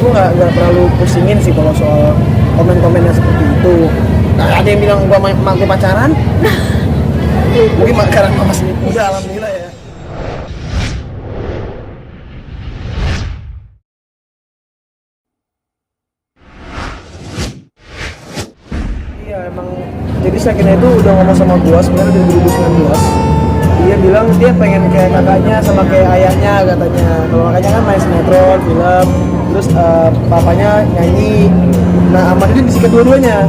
gue nggak terlalu pusingin sih kalau soal komen-komennya seperti itu. Nah, ada yang bilang gue sama gue pacaran. Mungkin karena masih muda, alhamdulillah ya. Iya emang, jadi Sakina itu udah ngomong sama gue sebenarnya dari 2019. Dia bilang dia pengen kayak kakaknya sama kayak ayahnya katanya. Kalau kakaknya kan main sinetron, film, terus papanya nyanyi. Nah Ahmad ini disikat dua-duanya.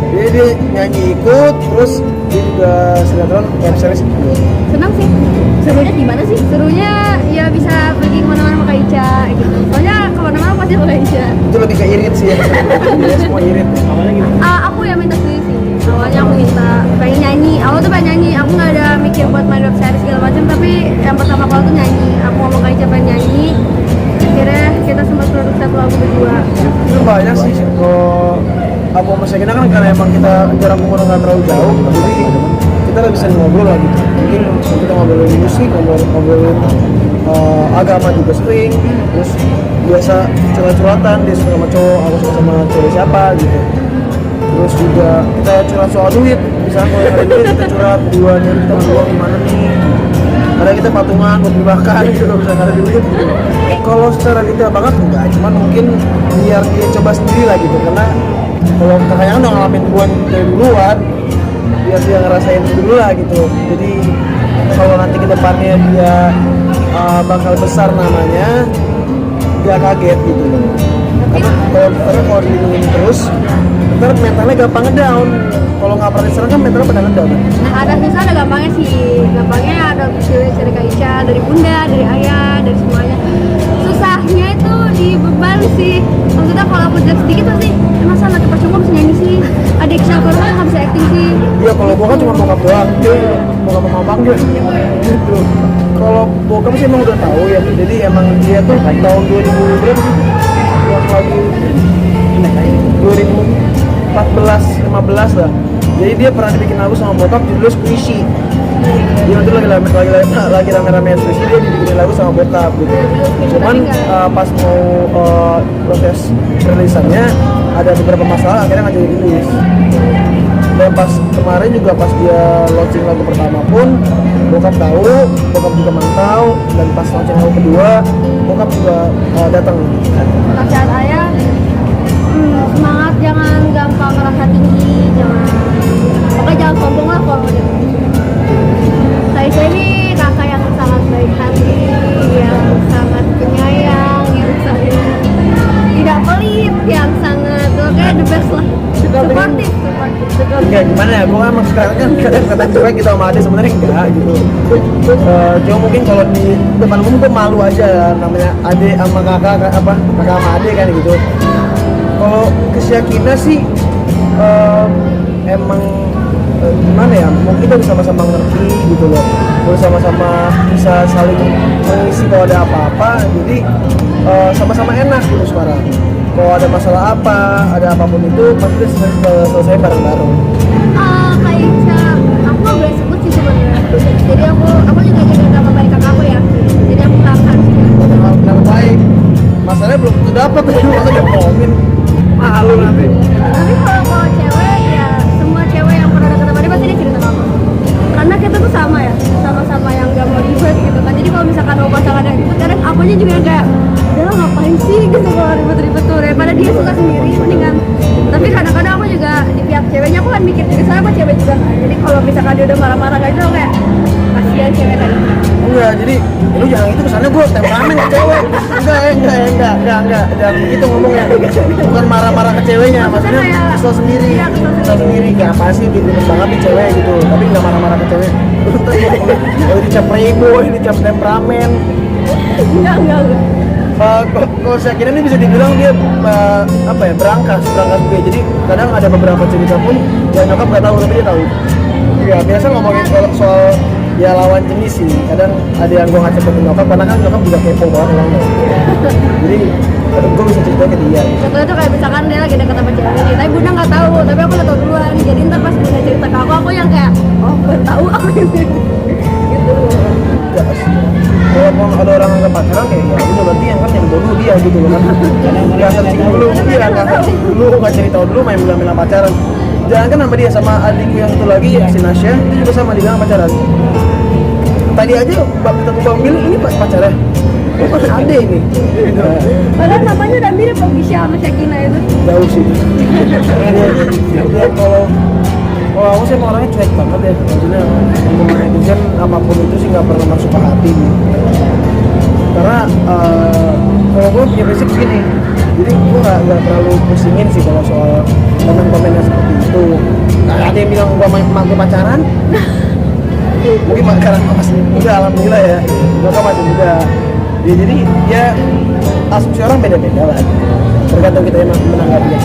Jadi dia nyanyi ikut, terus dia juga sinetron web series gitu. Senang sih. Serunya gimana sih? Serunya ya bisa pergi kemana-mana sama Kak Ica gitu. Soalnya kemana-mana pasti sama Kak Ica. Itu lebih ke irit sih ya. Dia semua irit. Awalnya gitu. Aku yang minta sendiri sih. Awalnya aku minta pengen nyanyi. Awal tuh pengen nyanyi. Aku nggak ada mikir buat main web series segala macam. Tapi yang pertama kali tuh nyanyi. Aku ngomong Kak Ica pengen nyanyi. Akhirnya kita sempat produksi satu lagu berdua. Itu banyak sih. Kalau aku sama Sakina kan karena emang kita jarak umur nggak terlalu jauh, jadi kita lebih sering ngobrol lah gitu. Mungkin kita ngobrolin musik, ngobrolin agama juga sering. Terus biasa curhat-curhatan, dia suka sama cowok, aku suka sama cewek siapa gitu. Terus juga kita curhat soal duit, misalnya kalau ada duit kita curhat berdua, nyari kita berdua gimana nih. Kadang kita patungan buat makan gitu, misalnya ada duit. Kalau secara detail banget enggak, cuman mungkin biar dia coba sendiri lah gitu, karena kalau kakaknya kan udah ngalamin duluan dari duluan, biar dia ngerasain dulu lah gitu. Jadi kalau nanti ke depannya dia bakal besar namanya, dia kaget gitu loh. Karena kalau dilindungin terus, ntar mentalnya gampang ngedown. Kalau nggak pernah diserang kan mentalnya pada ngedown. Nah ada susah ada gampangnya sih. Gampangnya ada dari Kak Ica, dari bunda, dari ayah, dari semuanya. Susahnya itu di beban sih. Maksudnya kalau aku jelek sedikit pasti masa anak percuma bisa nyanyi sih. Ada Iksal nggak bisa acting sih. Iya kalau bokap cuma bokap doang. Bokap sama bang gitu. Kalau bokap sih emang udah tahu ya. Jadi emang dia tuh tahun 2000 berapa sih? Yang lagi 2014-15 lah. Jadi dia pernah dibikin lagu sama bokap judulnya Squishy. Dia itu lagi rame-rame Squishy, dia dibikin lagu sama bokap gitu. Cuman pas mau proses rilisannya ada beberapa masalah, akhirnya nggak jadi rilis. Dan pas kemarin juga pas dia launching lagu pertama pun bokap tahu, bokap juga mantau, dan pas launching lagu kedua bokap juga datang. Nasihat ayah, semangat, jangan gampang ngerasa tinggi, pokoknya jangan sombong lah kalau udah. Saya ini kakak yang sangat baik hati, yang sangat penyayang, yang sangat tidak pelit, yang sangat kayak the best lah. Supportive. Enggak gimana ya, gue emang sekarang kan kadang-kadang cuek gitu sama adik, sebenarnya enggak gitu. Cuma mungkin kalau di depan umum gue malu aja, namanya adik sama kakak kakak sama adik kan gitu. Kalau ke Sakina sih emang gimana ya, mungkin kita sama-sama ngerti gitu loh, terus sama-sama bisa saling mengisi kalau ada apa-apa, jadi sama-sama enak gitu sekarang. Kalau ada masalah apa, ada apapun itu pasti selesai bareng-bareng. Kak Ica, aku nggak boleh sebut sih sebenarnya. Jadi aku juga jaga nama baik kakak aku ya. Jadi aku kakak sih. Nama baik, masalahnya belum tentu dapat, masa dia ngomongin malu nanti. Tapi kalau cewek ya, semua cewek yang pernah deket sama dia pasti dia cerita sama aku. Karena kita tuh sama ya, sama-sama yang gak mau ribet gitu kan. Jadi kalau misalkan mau pasangan yang ribet, kadang akunya juga kayak udah ngapain sih gitu kalau ribet-ribet tuh, daripada dia suka sendiri mendingan. Tapi kadang-kadang aku juga di pihak ceweknya, aku kan mikir juga sama cewek juga kan. Jadi kalau misalkan dia udah marah-marah kayak gitu, kayak kasihan cewek kan. Enggak, jadi lu jangan gitu, kesannya gue temperamen ke cewek. Enggak, jangan begitu ngomongnya. Bukan marah-marah ke ceweknya, maksudnya kesel sendiri. Iya, kesel sendiri, kayak apa sih gitu banget nih cewek gitu. Tapi nggak marah-marah ke cewek. Kalau dicap playboy, dicap temperamen. Enggak. Kalau Sakina ini bisa dibilang dia berangkas juga. Jadi kadang ada beberapa cerita pun yang nyokap nggak tahu tapi dia tahu. Ya biasa ngomongin soal ya lawan jenis sih. Kadang ada yang gue nggak cepetin nyokap karena kan nyokap juga kepo banget orangnya. Jadi kadang gue bisa cerita ke dia. Contohnya tuh kayak misalkan dia lagi deket sama cewek ini, tapi bunda nggak tahu, tapi aku udah tahu duluan. Jadi ntar pas bunda cerita ke aku yang kayak, oh baru tahu aku gitu. enggak sih. Walaupun ada orang anggap pacaran ya udah berarti yang bodoh dia gitu loh kan. Nggak searching dulu, iya nggak searching dulu, nggak cari tahu dulu main bilang pacaran. Jangan kan sama dia sama adikku yang itu lagi si Nasya itu juga sama dibilang pacaran. Tadi aja kita tuh bilang ini pacaran. Oh kan ada ini. Gitu. Padahal namanya udah mirip kok Gisha sama Shakina itu. Jauh sih. Dia kalau aku sih emang orangnya cuek banget ya. Maksudnya omongan netizen apapun itu sih nggak pernah masuk ke hati. Karena kalau gue punya basic gini, jadi gue nggak terlalu pusingin sih kalau soal komen-komennya seperti itu. Nah, ada yang bilang gue pacaran, mungkin pacaran masih muda, alhamdulillah ya. Mereka masih muda. Ya, jadi ya asumsi orang beda-beda lah. Tergantung kita yang menanggapinya.